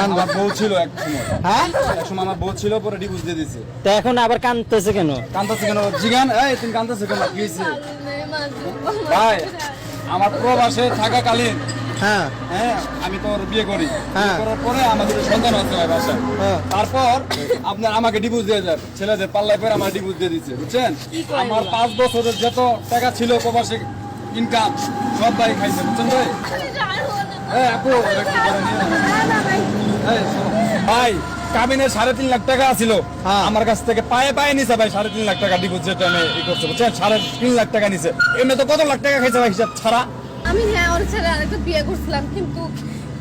আমার বউ ছিল এক সময়, হ্যাঁ এক সময় আমার বউ ছিল, পরে ডিভোর্স দিয়ে দিছে। তো এখন আবার কাঁদতেছে কেন? কাঁদতেছে কেন জিগান? এই তুমি কাঁদতেছে কেন, কি হয়েছে? ভাই আমার প্রবাসে থাকাকালীন হ্যাঁ হ্যাঁ আমি তোর বিয়ে করি, হ্যাঁ। বিয়ে করার পরে আমাদের সন্তান হচ্ছে ভাই বাসায়। হ্যাঁ। তারপর আপনার আমাকে ডিভোর্স দিয়ে যায়, ছেলেদের পাল্লায় পরে আমার ডিভোর্স দিয়ে দিচ্ছে, বুঝছেন? আমার 5 বছরের যত টাকা ছিল প্রবাসে ইনকাম সব ভাই খাইছে, বুঝছেন ভাই? এই আপু এটা কি করে নিয়ে এই শোনো। ভাই কাবিনের 3.5 লাখ টাকা ছিল হ্যাঁ। আমার কাছ থেকে পায়ে পায়ে নিছে ভাই, 3.5 লাখ টাকা ডিভোর্স যেটা আমি ই করছে, বুঝছেন? 3.5 লাখ টাকা নিছে, এমনি তো কত লাখ টাকা খাইছে ভাই হিসাব ছাড়া। আমি হ্যাঁ ওর ছেলে আরেকটা বিয়ে করছিলাম, কিন্তু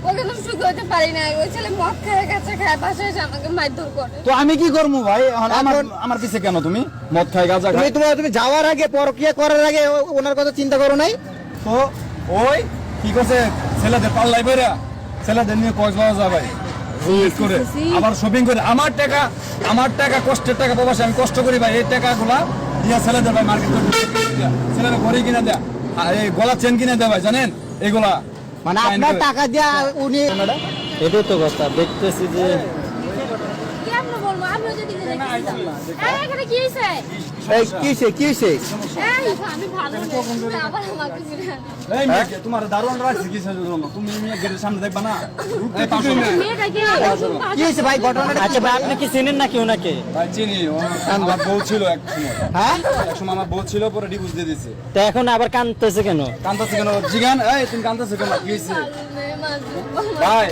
ওকে তো সুখী হতে পারি না। ওই ছেলে মদ খায় কাছে খায়, বাসায় এসে আমাকে মারধর করে। তো আমি কি করবো ভাই? এখন আমার পিছে কেন তুমি? মদ খাই গাঁজা খাই। তুমি যাওয়ার আগে পরকিয়া করার আগে ওনার কথা চিন্তা করো নাই? তো ওই কি করছে, ছেলেদের পাল্লাই বেরা ছেলেদের নিয়ে কক্সবাজার যায় ভাই, রুট করে আবার শপিং করে। আমার টাকা কষ্টের টাকা প্রবাসে আমি কষ্ট করি ভাই, এই টাকাগুলা দিয়া ছেলেদের ভাই মার্কেট করে ছেলেদের ঘড়ি কিনে দেয়া, আর এই গলা চেন কিনে দেয় ভাই, জানেন এগুলা মানে আপনার টাকা দিয়া উনি, এটাই তো কথা দেখতেছি যে কি আমরা বলবো? আমরা যদি এখানে কি হয়েছে? এই কি হইছে? আমি ভালো নেই, তুমি আবার আমাকে ফিরে এই মেয়ে তোমার দারোয়ান রাখছি কিসের জন্য? তুমি মেয়ে গেটের সামনে দেখবা না? এই পাশে মেয়েটাকে কি হইছে ভাই ঘটনাটা? আচ্ছা ভাই আপনি কি চিনেন নাকি ওনাকে? ভাই চিনি, আমার বউ ছিল এক সময়, হ্যাঁ এক সময় আমার বউ ছিল, পরে ডিভোর্স দিয়ে দিছে। তো এখন আবার কাঁদতেছে কেন? কাঁদতেছে কেন জিগান? এই তুমি কাঁদতেছে কেন, কি হয়েছে? ভাই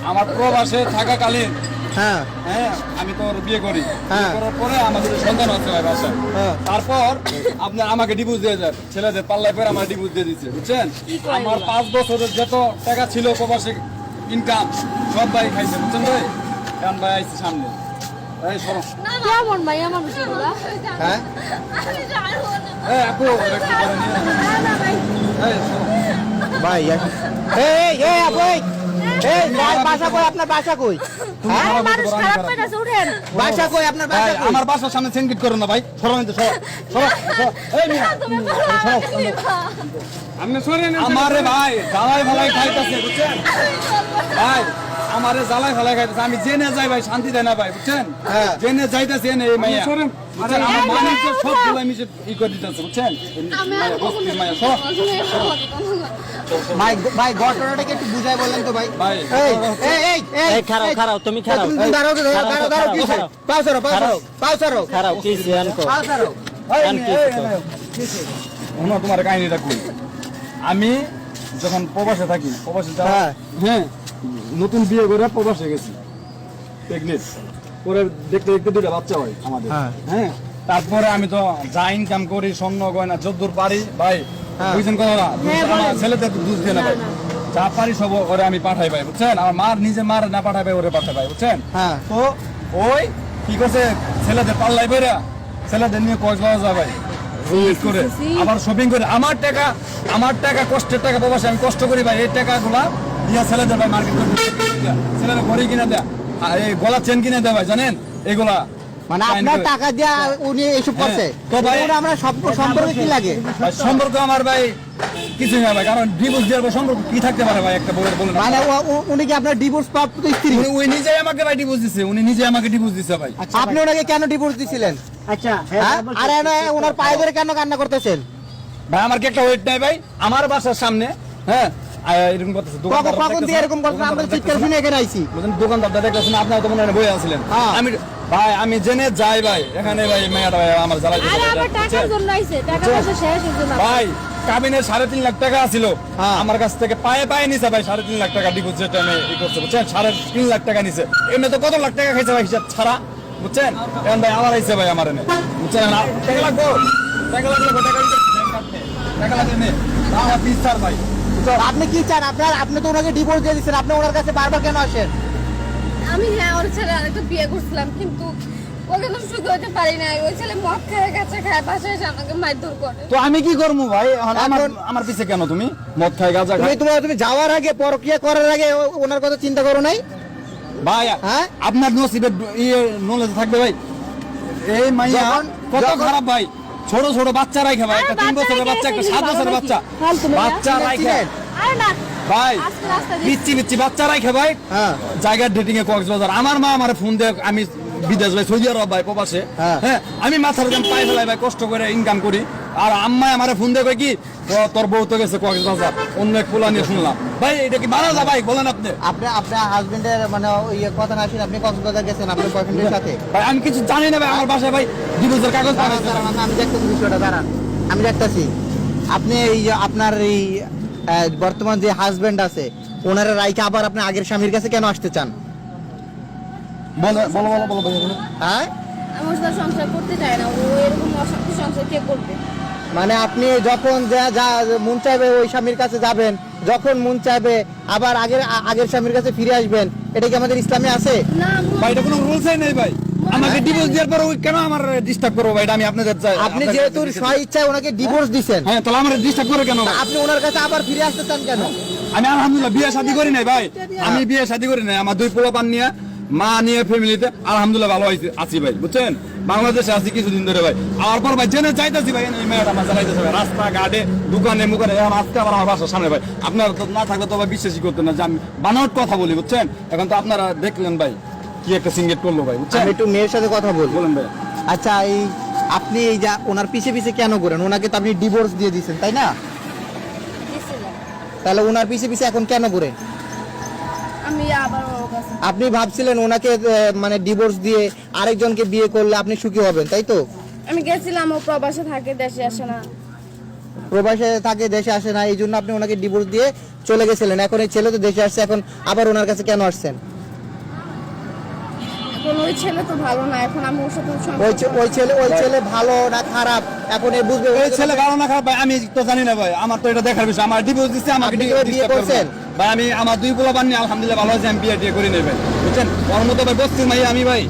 আমার প্রবাসে থাকাকালীন হ্যাঁ হ্যাঁ আমি তোর বিয়ে করি, হ্যাঁ। বিয়ে করার পরে আমাদের সন্তান হচ্ছে ভাই বাসায়। হ্যাঁ। তারপর আপনার আমাকে ডিভোর্স দিয়ে যায়, ছেলেদের পাল্লায় পরে আমার ডিভোর্স দিয়ে দিচ্ছে, বুঝছেন? আমার 5 বছরের যত টাকা ছিল প্রবাসে ইনকাম সব ভাই খাইছে, বুঝছেন ভাই? এখন ভাই আইছে সামনে, এই সরো। কেমন ভাই আমার বিষয়গুলো? হ্যাঁ এই আপু এটা কি করে নিয়ে এই সরো। ভাই এই আপু এই বাসা কই? আপনার বাসা কই? হ্যাঁ মানুষ খারাপ করে আছে, উঠেন। বাসা কই? আপনার ভাই বাসা কই? আমার বাসার সামনে সেনগেট করো না ভাই, সরো নিতে, সরো সরো সরো। এই মিয়া তুমি বলো আপনি সরেন আমারে ভাই জ্বালাই ফালাই খাইতেছে, বুঝছেন ভাই? আমারে জ্বালাই ফালাই খাইতেছে, আমি জেনে যাই ভাই শান্তি দেয় না ভাই, বুঝছেন? হ্যাঁ। জেনে যাইতেছে এনে এই মাইয়া, বুঝছেন? আমার মানুষ সব গুলাই মিশে ই করে দিতেছে, বুঝছেন? আমি আর বস্তির মাইয়া সব ভাই ঘটনাটাকে একটু বুঝাই বললেন তো ভাই। ভাই এই খারাপ তুমি খারাপ তুমি দাঁড়াও কি হইছে? পাও সরো কি জিয়ান কো পাও সরো। শোনো তোমার কাহিনীটা কই। আমি যখন প্রবাসে থাকি, প্রবাসে যাওয়া, হ্যাঁ। হ্যাঁ নতুন বিয়ে করে প্রবাসে গেছি, প্রেগনেন্ট, পরে দেখতে দেখতে 2টা বাচ্চা হয় আমাদের। হ্যাঁ। হ্যাঁ তারপরে আমি তো যা ইনকাম করি স্বর্ণ গয়না যদ্দূর পারি ভাই, হ্যাঁ। বুঝছেন কথা না? আমার ছেলেদের দুধ দিয়ে না ভাই, যা পারি সব ওরে আমি পাঠাই ভাই, বুঝছেন? আমার মার নিজে মার না পাঠাই ভাই, ওরে পাঠাই ভাই, বুঝছেন? হ্যাঁ। তো ওই কি করছে, ছেলেদের পাল্লাই বেরা ছেলেদের নিয়ে কক্সবাজার যায় ভাই, রুট করে আবার শপিং করে। আমার টাকা কষ্টের টাকা প্রবাসে আমি কষ্ট করি ভাই, এই টাকাগুলা দিয়া ছেলেদের ভাই মার্কেট করে ছেলেদের ঘড়ি কিনে দেয়া, আর এই গলা চেন কিনে দেয় ভাই, জানেন এগুলা মানে আপনার টাকা দিয়া উনি এসব করছে। তো ভাই আমরা সম্পর্কে কি লাগে? ভাই সম্পর্ক আমার ভাই কিছুই না ভাই, কারণ ডিভোর্স দেওয়ার পর সম্পর্ক কি থাকতে পারে ভাই একটা বউয়ের? বলেন মানে উনি কি আপনার ডিভোর্স প্রাপ্ত স্ত্রী? উনি নিজেই আমাকে ভাই ডিভোর্স দিছে, উনি নিজে আমাকে ডিভোর্স দিছে ভাই। আপনি ওনাকে কেন ডিভোর্স দিছিলেন? আচ্ছা আর ওনার পায়ে ধরে কেন কান্না করতেছেন? ভাই আমার কি একটা ওয়েট নাই ভাই? আমার বাসার সামনে হ্যাঁ এরকম করতেছে, কখন দিয়ে এরকম করতেছেন? আমরা চিৎকার শুনে এখানে আইছি। দোকানদারটা দেখতেছেন, আপনারা তো মনে হয় বই আছিলেন। হ্যাঁ। আমি জেনে যাই ভাই, এখানে ভাই মেয়েটা ভাই আমার জ্বালাই আরে আমার টাকার জন্য আইছে, টাকা পয়সা শেষ হয়ে যাবে। ভাই কাবিনের 3.5 লাখ টাকা ছিল হ্যাঁ। আমার কাছ থেকে পায়ে পায়ে নিছে ভাই, 3.5 লাখ টাকা ডিপোজিট যেটা আমি ই করছে, বুঝছেন? 3.5 লাখ টাকা নিছে, এমনি তো কত লাখ টাকা খাইছে ভাই হিসাব ছাড়া, বুঝছেন? এখন ভাই আবার আইছে ভাই আমার এনে, বুঝছেন? টাকা লাগবো, টাকা লাগবে, টাকা লাগবে আমার বিচার ভাই। আপনি কি চান? আপনি তো ওনাকে ডিভোর্স দিয়ে দিচ্ছেন, আপনি ওনার কাছে বারবার কেন আসেন? আমি হ্যাঁ ওর ছেলে আরেকটা বিয়ে করছিলাম, কিন্তু ওকে তো সুখী হতে পারি না। ওই ছেলে মদ খায় কাছে খায়, বাসায় এসে আমাকে মারধর করে। তো আমি কি করবো ভাই? এখন আমার পিছে কেন তুমি? মদ খাই গাঁজা খাই। তুমি যাওয়ার আগে পরকিয়া করার আগে ওনার কথা চিন্তা করো নাই? ভাই হ্যাঁ? আপনার নসিবে নলেজ থাকবে ভাই, এই মাইয়া কত খারাপ ভাই, ছোট ছোট বাচ্চা রাখে ভাই, একটা 3 বছরের বাচ্চা, একটা 7 বছরের বাচ্চা, বাচ্চা রাখে। আরে না ভাই আজকে রাস্তা দিয়ে পিচ্ছি পিচ্ছি বাচ্চা রাখে ভাই হ্যাঁ জায়গার ডেটিং এ কক্সবাজার আমার মা আমার ফোন দিয়ে আমি বিদেশ ভাই সৌদি আরব ভাই প্রবাসে হ্যাঁ। হ্যাঁ আমি মাথার দাম পাই ফেলাই ভাই কষ্ট করে ইনকাম করি আর আম্মাই আমার ফোন দিয়ে কয় কি তোর বউ তো গেছে কক্সবাজার অন্য এক পোলা নিয়ে শুনলাম ভাই এটা কি মানা যা ভাই বলেন আপনি আপনার হাজবেন্ডের মানে ইয়ে কথা না শুনে আপনি কক্সবাজার গেছেন আপনার বয়ফ্রেন্ডের সাথে? ভাই আমি কিছু জানি না ভাই আমার বাসায় ভাই ডিভোর্সের কাগজ দাঁড়ান, পাঠাইছে। দাঁড়ান, আমি দেখতেছি বিষয়টা, দাঁড়ান আমি দেখতেছি। আপনি এই যে আপনার এই বর্তমান যে হাজবেন্ড আছে ওনারা রাইকে আবার আপনি আগের স্বামীর কাছে কেন আসতে চান? বলো বলো বলো বলো বলো, বলো। হ্যাঁ আমার সাথে সংসার করতে চায় না, ও এরকম অশান্তি সংসার কে করবে? মানে আপনি যখন যা যা মন চাইবে ওই স্বামীর কাছে যাবেন, যখন মন চাইবে আবার আগের স্বামীর কাছে ফিরে আসবেন, এটা কি আমাদের ইসলামে আছে? না ভাই এটা কোনো রুলসই নেই ভাই আমাকে ডিভোর্স দেওয়ার পর ওই কেন আমার ডিস্টার্ব করবো ভাই এটা আমি আপনাদের আপনি যেহেতু স্ব ইচ্ছায় ওনাকে ডিভোর্স দিচ্ছেন, হ্যাঁ তাহলে আমার ডিস্টার্ব করে কেন ভাই? আপনি ওনার কাছে আবার ফিরে আসতে চান কেন? আমি আলহামদুলিল্লাহ বিয়ে শাদী করি নাই ভাই আমি বিয়ে শাদী করি নাই আমার দুই পোলা পান নিয়ে মা নিয়ে ফ্যামিলিতে আলহামদুলিল্লাহ ভালো আছি ভাই বুঝছেন বাংলাদেশে আছি কিছুদিন ধরে ভাই আর পর ভাই জেনে চাইতেছি ভাই এই মেয়েটা আমার চালাইতেছে ভাই রাস্তা ঘাটে দোকানে মুখানে এখন আজকে আবার আমার বাসার সামনে ভাই আপনারা তো না থাকলে তো ভাই বিশ্বাসই করতেন না যে আমি বানাওয়ার কথা বলি বুঝছেন এখন তো আপনারা দেখলেন ভাই কি একটা সিঙ্গেট করলো ভাই বুঝছেন আমি একটু মেয়ের সাথে কথা বলবো। বলেন ভাই আচ্ছা এই আপনি এই যা ওনার পিছে পিছে কেন করেন? ওনাকে তো আপনি ডিভোর্স দিয়ে দিয়েছেন তাই না? দিছিলাম। তাহলে ওনার পিছে পিছে এখন কেন করেন? আমি আবার ওর কাছে আপনি ভাবছিলেন ওনাকে মানে ডিভোর্স দিয়ে আরেকজনকে বিয়ে করলে আপনি সুখী হবেন তাই তো? আমি গেছিলাম, ও প্রবাসে থাকে, দেশে আসে না। প্রবাসে থাকে দেশে আসে না, এই জন্য আপনি ওনাকে ডিভোর্স দিয়ে চলে গেছিলেন। এখন এই ছেলে তো দেশে আসছে, এখন আবার ওনার কাছে কেন আসছেন? এখন ওই ছেলে তো ভালো না, এখন আমি ওর সাথে সংসার ওই ছেলে ভালো না খারাপ এখন এই বুঝবে। ওই ছেলে ভালো না খারাপ ভাই আমি তো জানি না ভাই আমার তো এটা দেখার বিষয় আমার ডিভোর্স দিচ্ছে আমাকে আপনি তো বিয়ে করছেন? ভাই আমি আমার দুই পোলা বান নিয়ে আলহামদুলিল্লাহ ভালো আছে আমি বিয়ে টিয়ে করি নাই ভাই বুঝছেন ওর মতো ভাই বসছি ভাই আমি ভাই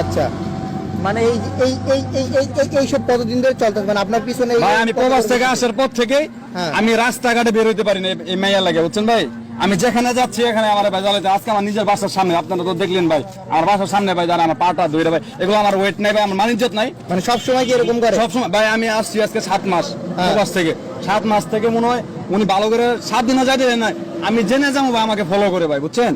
আচ্ছা মানে এই এই এই এই এই এই- এইসব কতদিন ধরে চলতেছে? মানে আপনার পিছনে ভাই আমি প্রবাস থেকে আসার পর থেকে হ্যাঁ। আমি রাস্তাঘাটে বের হইতে পারি না এই মাইয়া লাগে বুঝছেন ভাই আমি যেখানে যাচ্ছি এখানে আমার ভাই জ্বালাইতে আজকে আমার নিজের বাসার সামনে আপনারা তো দেখলেন ভাই আমার বাসার সামনে ভাই যারা আমার পাটা ধরে ভাই এগুলো আমার ওয়েট নাই ভাই আমার মানিজ্যত নাই মানে সব সময় কি এরকম করে? সবসময় ভাই আমি আসছি আজকে 7 মাস হ্যাঁ। প্রবাস থেকে 7 মাস থেকে মনে হয় উনি ভালো করে 7 দিনও যাইতে দেন না আমি জেনে যাবো ভাই আমাকে ফলো করে ভাই বুঝছেন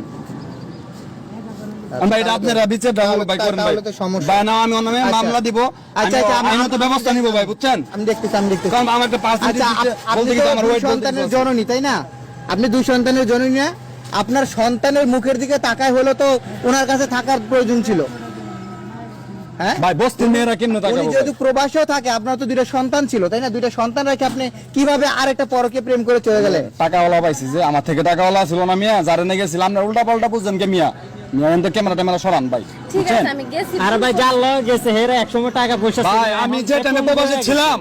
ভাই এটা আপনারা বিচার ভাই করেন ভাই তাহলে তো সমস্যা। ভাই না আমি ওর নামে আচ্ছা। মামলা দিব আচ্ছা, আচ্ছা, আমি- আইনত ব্যবস্থা নিব ভাই বুঝছেন আমি দেখতেছি কারণ আমার একটা পাঁচ আচ্ছা আপনি তো আমার দুই ওয়েট সন্তানের জননী তাই না? আপনি দুই সন্তানের জননী না? আপনার সন্তানের মুখের দিকে তাকায় হলো তো ওনার কাছে থাকার প্রয়োজন ছিল। হ্যাঁ ভাই বস্তির মেয়েরা কেমনে উনি তাকাবো যেহেতু প্রবাসেও থাকে, আপনার তো দুইটা সন্তান ছিল তাই না? দুইটা সন্তান রেখে আপনি কিভাবে আরেকটা পরকে প্রেম করে চলে গেলেন? টাকাওয়ালা পাইছি যে আমার থেকে টাকাওয়ালা ছিল না মিয়া যারা নিয়ে গেছিলাম না উল্টা পাল্টা বুঝছেন কে মিয়া মিয়া এনতে ক্যামেরা ট্যামেরা সরান ভাই ঠিক বুঝছেন আছে আমি গেছি। আর ভাই জানলো গেছে হেরে একসময় টাকা পয়সা ছিল। ভাই আমি যে টাইমে প্রবাসে ছিলাম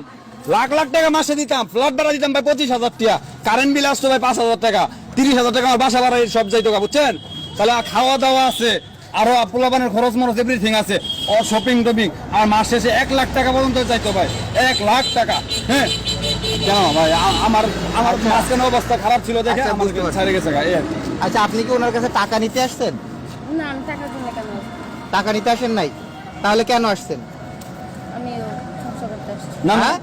লাখ লাখ টাকা মাসে দিতাম ফ্ল্যাট ভাড়া দিতাম ভাই 25,000 টাকা কারেন্ট বিল আসতো ভাই 5,000 টাকা 30,000 টাকা আমার বাসা ভাড়া এই সব যাইতো গা, বুঝছেন তাহলে খাওয়া দাওয়া আছে আরো পোলাপানের খরচ মরচ এভরিথিং আছে ও শপিং টপিং আর মাস শেষে 1 লাখ টাকা পর্যন্ত চাইতো ভাই 1 লাখ টাকা হ্যাঁ কেন ভাই আমার মাঝখানে অবস্থা খারাপ ছিল দেখে আচ্ছা, আমার বুঝতে পারছি। ছেড়ে গেছে গা, এই আর কি। আচ্ছা আপনি কি ওনার কাছে টাকা নিতে আসছেন? না আমি টাকার জন্য কেন আসবো? টাকা নিতে আসেন নাই, তাহলে কেন আসছেন? আমি সংসার করতে আসছি। না না হ্যাঁ?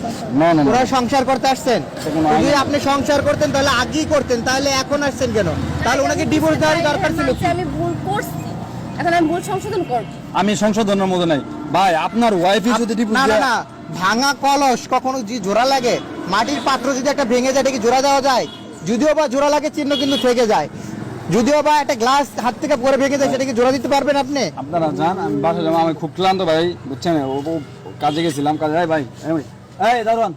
সংসার। না না ওরা সংসার করতে আসছেন? তো কোনো যদি আইন- আপনি সংসার করতেন তাহলে আগেই করতেন, তাহলে এখন আসছেন কেন? তাহলে ওনাকে ডিভোর্স দেওয়ার দরকার ছিল কি? আমি ভুল করছি, এখন আমি ভুল সংশোধন করব। আমি সংশোধনের মধ্যে নাই ভাই আপনার ওয়াইফই যদি ডিভোর্স না না দেয় না, ভাঙা কলস কখনো যে জোড়া লাগে, মাটির পাত্র যদি একটা ভেঙে যায় এটা কি জোড়া দেওয়া যায়? যদিও বা জোড়া লাগে চিহ্ন কিন্তু থেকে যায়, যদিও বা একটা গ্লাস হাত থেকে পরে ভেঙে যায় সেটা কি জোড়া দিতে পারবেন আপনি? আপনারা যান আমি বাসা যাবো আমি খুব ক্লান্ত ভাই বুঝছেন ও কাজে গেছিলাম কাজে ভাই এই দারোয়ান